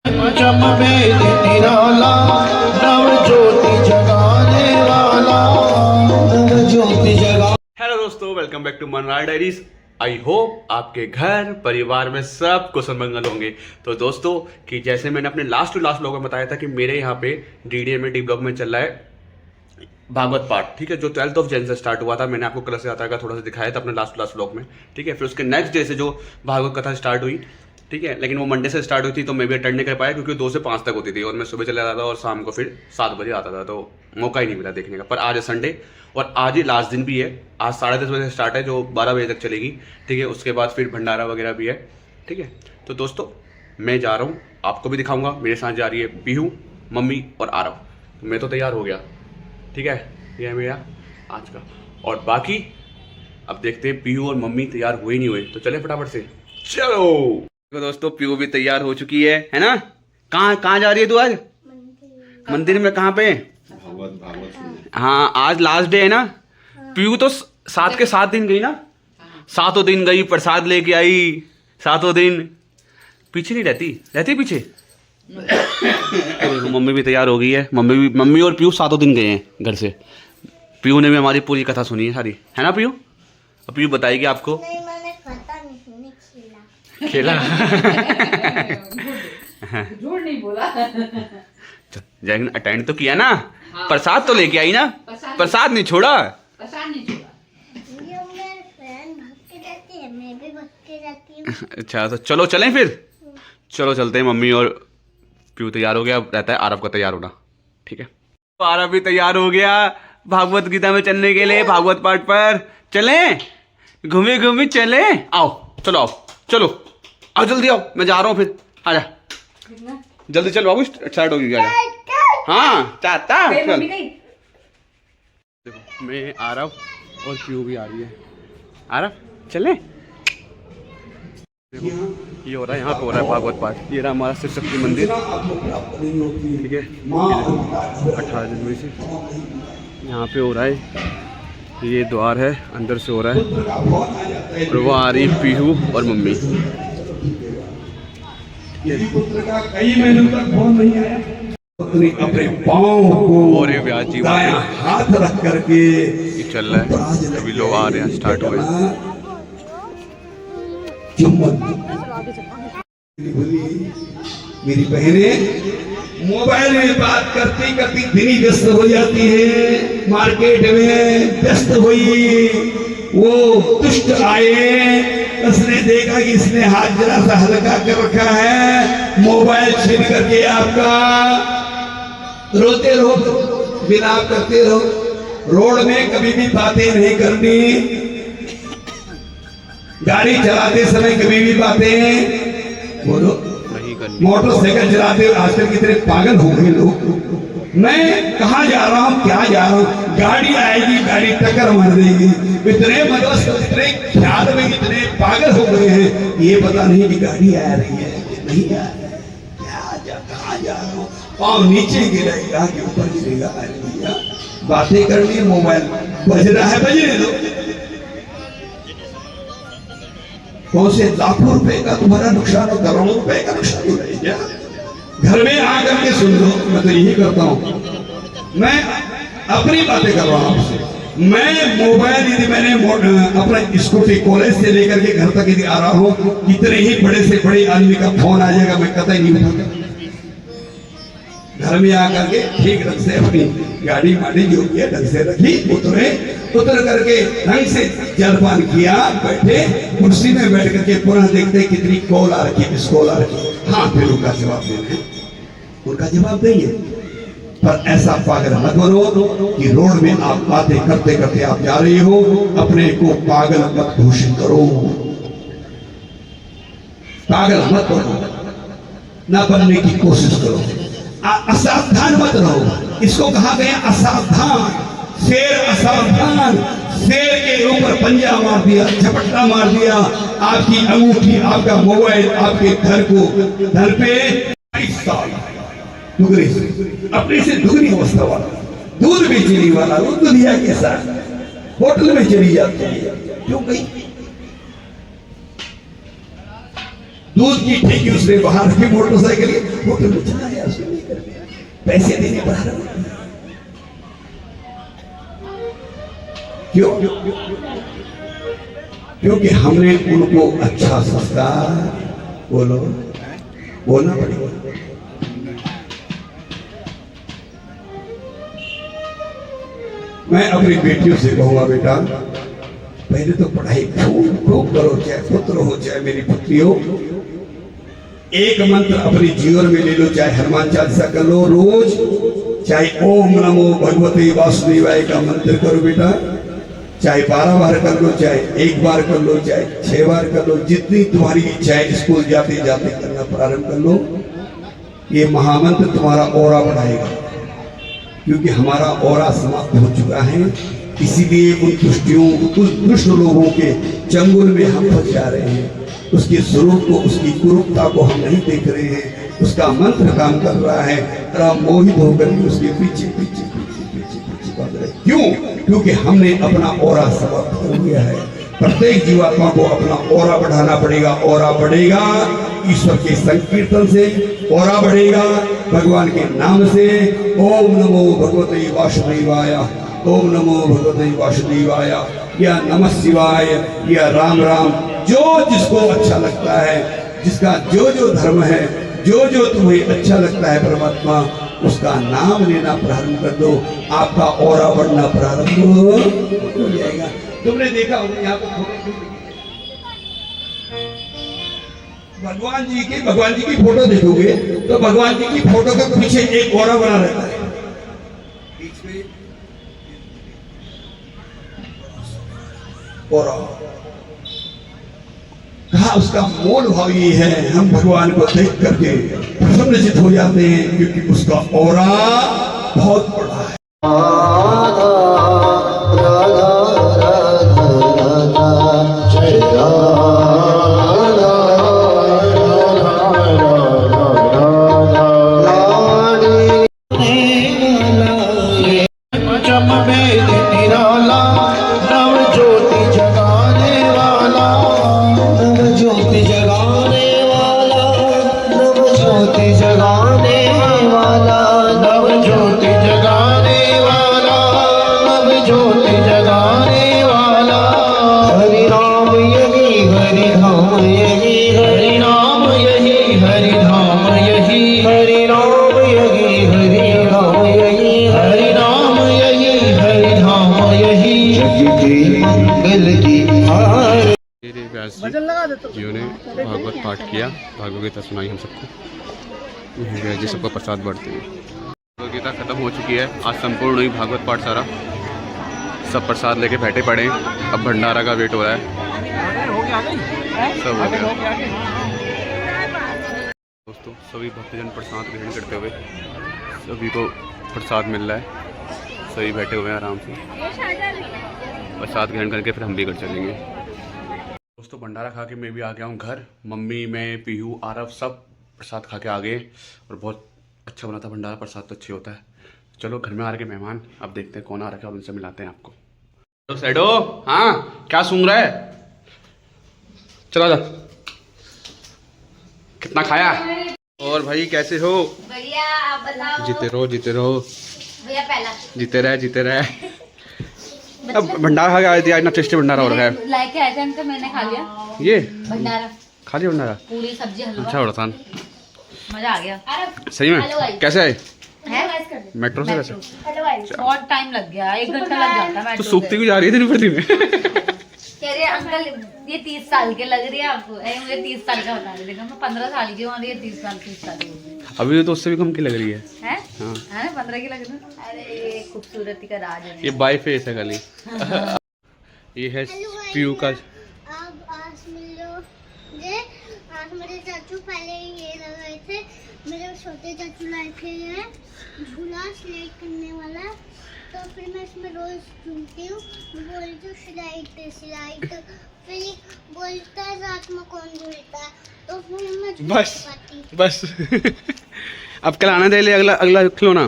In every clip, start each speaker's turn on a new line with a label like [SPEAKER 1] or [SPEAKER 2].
[SPEAKER 1] जम वेद निराला नव ज्योति जगाने वाला नव ज्योति जगा।
[SPEAKER 2] हेलो दोस्तों, welcome back to Manrar diaries. I hope आपके घर परिवार में सब कुशल मंगल होंगे। तो दोस्तों कि जैसे मैंने अपने लास्ट व्लॉग में बताया था कि मेरे यहाँ पे डीडीए में डी ब्लॉग में चल रहा है भागवत पाठ, ठीक है, जो 12th ऑफ जैन से स्टार्ट हुआ था। मैंने आपको कल से आता का थोड़ा सा दिखाया था अपने लास्ट व्लॉग में, ठीक है। फिर उसके नेक्स्ट डे से जो भागवत कथा स्टार्ट हुई, ठीक है, लेकिन वो मंडे से स्टार्ट हुई थी तो मैं भी अटेंड नहीं कर पाया क्योंकि 2 से 5 तक होती थी और मैं सुबह चला जाता था और शाम को फिर 7 बजे आता था, तो मौका ही नहीं मिला देखने का। पर आज है संडे और आज ही लास्ट दिन भी है। आज 10:30 बजे से स्टार्ट है जो 12 बजे तक चलेगी, ठीक है। उसके बाद फिर भंडारा वगैरह भी है, ठीक है। तो दोस्तों मैं जा रहा हूँ, आपको भी दिखाऊंगा। मेरे साथ जा रही है पीहू, मम्मी और आरव। मैं तो तैयार हो गया, ठीक है, ये है मेरा आज का। और बाकी अब देखते हैं पीहू और मम्मी तैयार हुए नहीं हुए, तो चले फटाफट से, चलो। तो दोस्तों पीहू भी तैयार हो चुकी है ना। कहाँ जा रही है तू आज? मंदिर में। कहाँ पे? भागवत। हाँ आज लास्ट डे है ना। पीहू तो 7 के 7 दिन गई ना, 7 दिन गई, प्रसाद लेके आई 7 दिन। पीछे नहीं रहती पीछे। तो देखो मम्मी भी तैयार हो गई है। मम्मी और पीहू 7 दिन गए हैं घर से। पीहू ने भी हमारी पूरी कथा सुनी है सारी, है ना पीहू? अब पीहू बताएगी आपको।
[SPEAKER 3] नहीं, मैंने कथा नहीं सुनी,
[SPEAKER 2] खेला
[SPEAKER 3] झूठ नहीं बोला।
[SPEAKER 2] जैन अटेंड तो किया ना। हाँ। प्रसाद तो लेके आई ना। प्रसाद नहीं छोड़ा।
[SPEAKER 3] ये मेरे फ्रेंड भाग के जाती है, मैं भी भाग के जाती हूँ।
[SPEAKER 2] अच्छा तो चलो चलें फिर। चलो चलते हैं। मम्मी और पीहू तैयार हो गया, अब रहता है आरव का तैयार होना, ठीक है। तो आरव भी तैयार हो गया भागवत गीता में चलने के लिए, भागवत पाठ पर चलें, घूमे चले। आओ चलो आओ जल्दी आओ, मैं जा रहा हूँ फिर। आजा जल्दी चलो बाबू, स्टार्ट होगी क्या? हाँ चाहता चल। देखो मैं आरव और पीहू भी आ रही है। आरव चले। देखो ये हो रहा है, यहाँ पे हो रहा है भागवत पाठ। ये रहा हमारा शिव शक्ति मंदिर, ठीक है। 18 जनवरी से यहाँ पे हो रहा है। ये द्वार है, अंदर से हो रहा है। और वो आ रही पीहू और मम्मी।
[SPEAKER 4] कई महीनों तक फोन नहीं आया। अपने पाँव को
[SPEAKER 2] और व्यास जी
[SPEAKER 4] हाथ रख करके
[SPEAKER 2] चल रहा है। अभी लोग आ रहे हैं, स्टार्ट हुए।
[SPEAKER 4] मेरी बहनें मोबाइल में बात करती करती दिन व्यस्त हो जाती है, मार्केट में व्यस्त हुई। वो दुष्ट आए, उसने देखा कि इसने हाथ जरा सा हल्का कर रखा है, मोबाइल छीन करके आपका रोते रहो, विलाप करते रहो। रोड में कभी भी बातें नहीं करनी, गाड़ी चलाते समय कभी भी बातें बोलो। मोटरसाइकिल चलाते आजकल कितने पागल हो गए लोग। मैं कहाँ जा रहा हूँ, क्या जा रहा हूँ, गाड़ी आएगी, गाड़ी टक्कर मार देगी। इतने मतलब इतने ख्याल में इतने पागल हो गए हैं, ये पता नहीं कि गाड़ी आ रही है नहीं आ रही है, कहाँ जा रहा हूँ। पाँव नीचे गिरेगा कि ऊपर गिरेगा। अरे भैया बातें करनी, मोबाइल बज रहा है, बजने दो। कौन से लाखों रुपए का तुम्हारा नुकसान हो, करोड़ों रुपए का नुकसान हो रही है। घर में आकर के सुन लो। मैं तो यही करता हूँ, मैं अपनी बातें कर रहा हूँ आपसे। मैं मोबाइल यदि मैंने अपना स्कूटी कॉलेज से लेकर के घर तक यदि आ रहा हूँ, कितने ही बड़े से बड़े आदमी का फोन आ जाएगा, मैं कतई नहीं उठाता। घर में आकर के ठीक ढंग से अपनी गाड़ी माड़ी जो किया ढंग से रखी, उतर करके ढंग से जलपान किया, बैठे कुर्सी में बैठ करके पुनः देखते कितनी कॉल आ रखी, मिस कॉल आ रखी। हाँ फिर उनका जवाब देना, उनका जवाब देंगे। पर ऐसा पागल मत बनो कि रोड में आप बातें करते करते आप जा रही हो, अपने को पागल मत घोषित करो। पागल मत बनो, ना बनने की कोशिश करो। असावधान मत रहो। इसको कहा गया असावधान। शेर असावधान, शेर के ऊपर पंजा मार दिया, झपट्टा मार दिया, आपकी अंगूठी, आपका मोबाइल आपके घर पे दुगनी, अपने से दुगनी अवस्था वाला, दूध बेचने वाला, वो दुनिया के साथ होटल में चली जाती है। क्यों गई? दूध की ठेकी उसने बाहर रखी मोटरसाइकिल की, होटल में चला गया, उसने नहीं कर दिया, पैसे देने बाहर। क्यों? क्योंकि हमने उनको अच्छा संस्कार बोलना पड़ेगा। मैं अपनी बेटियों से कहूंगा, बेटा पहले तो पढ़ाई खूब करो, चाहे पुत्र हो चाहे मेरी पुत्री हो। एक मंत्र अपने जीवन में ले लो, चाहे हनुमान चालीसा कर लो रोज, चाहे ओम नमो भगवते वासुदेवाय का मंत्र करो बेटा, चाहे 12 बार कर लो, चाहे 1 बार कर लो, चाहे 6 बार कर लो, जितनी तुम्हारी इच्छा है। स्कूल जाते जाते करना प्रारंभ कर लो। ये महामंत्र तुम्हारा ऑरा बढ़ाएगा, क्योंकि हमारा ऑरा समाप्त हो चुका है। इसीलिए उन दुष्ट लोगों के चंगुल में हम फंस जा रहे हैं। उसके स्वरूप को, उसकी कुरूपता को हम नहीं देख रहे हैं। उसका मंत्र काम कर रहा है, और मोहित होकर के उसके पीछे पीछे भाग रहे। क्यों? क्योंकि हमने अपना ऑरा समाप्त कर दिया है। प्रत्येक जीवात्मा को अपना ऑरा बढ़ाना पड़ेगा। ऑरा बढ़ेगा ईश्वर के संकीर्तन से, ऑरा बढ़ेगा भगवान के नाम से। ओम नमो भगवते वासुदेवाय, ओम नमो भगवते वासुदेवाय, या नमः शिवाय, या राम राम, जो जिसको अच्छा लगता है, जिसका जो जो धर्म है, जो जो तुम्हें अच्छा लगता है परमात्मा, उसका नाम लेना प्रारंभ कर दो। आपका ऑरा बढ़ना प्रारंभ हो जाएगा। तुमने देखा होगा यहाँ पर भगवान जी की फोटो देखोगे तो भगवान जी की फोटो के पीछे एक ऑरा बना रहता है। बीच में ऑरा, कहा उसका मूल भाव ये है, हम भगवान को देख करके प्रसन्नचित हो जाते हैं, क्योंकि उसका ऑरा बहुत बड़ा है।
[SPEAKER 2] जिन्होंने भागवत पाठ किया, भागवत गीता सुनाई हम सबको, जी सबको प्रसाद बांटते हैं। भागवत गीता खत्म हो चुकी है, आज संपूर्ण हुई भागवत पाठ सारा, सब प्रसाद लेके बैठे पड़े। अब भंडारा का वेट हो रहा है, सब हो गया। दोस्तों सभी भक्तजन प्रसाद ग्रहण करते हुए, सभी को प्रसाद मिल रहा है, सभी बैठे हुए हैं आराम से, प्रसाद ग्रहण करके फिर हम भी घर चलेंगे। दोस्तों भंडारा खा के मैं भी आ गया हूँ घर। मम्मी, मैं, पीहू, आरव सब प्रसाद खा के आ गए, और बहुत अच्छा बना था भंडारा। प्रसाद तो अच्छी होता है। चलो घर में आ रहे मेहमान, अब देखते हैं कौन आ रखा है और उनसे मिलाते हैं आपको। तो सैडो, हाँ क्या सूंघ रहा है? चलो जा, कितना खाया? और भाई कैसे हो?
[SPEAKER 3] बढ़िया, आप बताओ।
[SPEAKER 2] जीते रहो, जीते रहो
[SPEAKER 3] भैया, पहला
[SPEAKER 2] जीते रहे, जीते रहे। अब भंडारा खा के आए थे, आज ना टेस्टी भंडारा हो रहा है।
[SPEAKER 3] लाके आए थे अंकल, मैंने खा लिया
[SPEAKER 2] ये
[SPEAKER 3] भंडारा,
[SPEAKER 2] खा लिया भंडारा,
[SPEAKER 3] पूरी सब्जी हलवा,
[SPEAKER 2] अच्छा हो रहा था,
[SPEAKER 3] मजा आ गया
[SPEAKER 2] सही में। कैसे आए? मेट्रो से? कैसे?
[SPEAKER 3] बहुत टाइम लग गया, 1 घंटा लग जाता है।
[SPEAKER 2] तो सूखती हुई जा रही है दिन पर दिन।
[SPEAKER 3] कह रहे अंकल ये 30 साल के लग रही है आपको। मुझे 30 साल का बता रहे थे, मैं 15 साल की हूँ और ये 30 साल की।
[SPEAKER 2] अभी तो उससे भी कम की लग रही है।
[SPEAKER 3] हैं?
[SPEAKER 2] हाँ।
[SPEAKER 3] है 15 की लग रही है। अरे खूबसूरती का राज है।
[SPEAKER 2] ये बाई फेस है खाली। ये है पीयू का।
[SPEAKER 3] आज मेरे चाचू पहले ये लगाए थे, मेरे छोटे चाचू लाए थे झूला स्लाइड करने वाला, तो फिर मैं इसमें रोज झूमती हूँ, बोलती हूँ स्लाइड, फिर बोलता है रात में कौन झूलता है, तो फिर मैं
[SPEAKER 2] बस अब कल आना दे ले अगला खिलौना।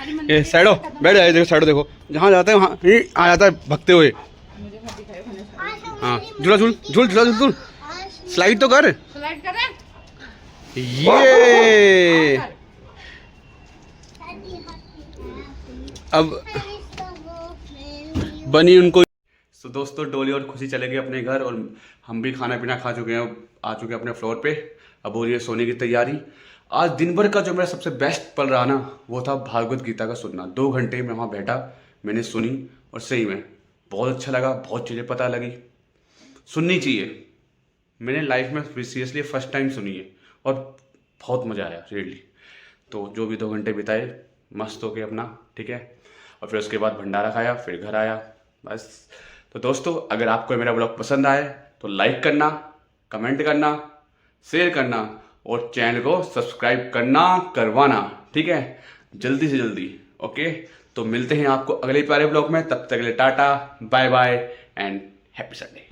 [SPEAKER 2] ये साइडो बैठ जाए, देखो साइडो, देखो जहाँ जाता है वहाँ ही आ जाता है भगते हुए। हाँ झूला झूल झूल झूला झूल झूल, स्लाइड तो कर,
[SPEAKER 5] स्लाइड कर रहे
[SPEAKER 2] ये अब बनी उनको। तो दोस्तों डोली और खुशी चले गए अपने घर और हम भी खाना पीना खा चुके हैं, आ चुके हैं अपने फ्लोर पे। अब हो रही है सोने की तैयारी। आज दिन भर का जो मेरा सबसे बेस्ट पल रहा ना, वो था भागवत गीता का सुनना। 2 घंटे में वहाँ बैठा, मैंने सुनी और सही में बहुत अच्छा लगा, बहुत चीज़ें पता लगी। सुननी चाहिए, मैंने लाइफ में सीरियसली फर्स्ट टाइम सुनी है और बहुत मज़ा आया रियली। तो जो भी 2 घंटे बिताए मस्त होके अपना, ठीक है। और फिर उसके बाद भंडारा खाया, फिर घर आया, बस। तो दोस्तों अगर आपको मेरा ब्लॉग पसंद आए तो लाइक करना, कमेंट करना, शेयर करना और चैनल को सब्सक्राइब करवाना, ठीक है, जल्दी से जल्दी। ओके, तो मिलते हैं आपको अगले प्यारे ब्लॉग में। तब तक के लिए tata, bye bye and happy Sunday.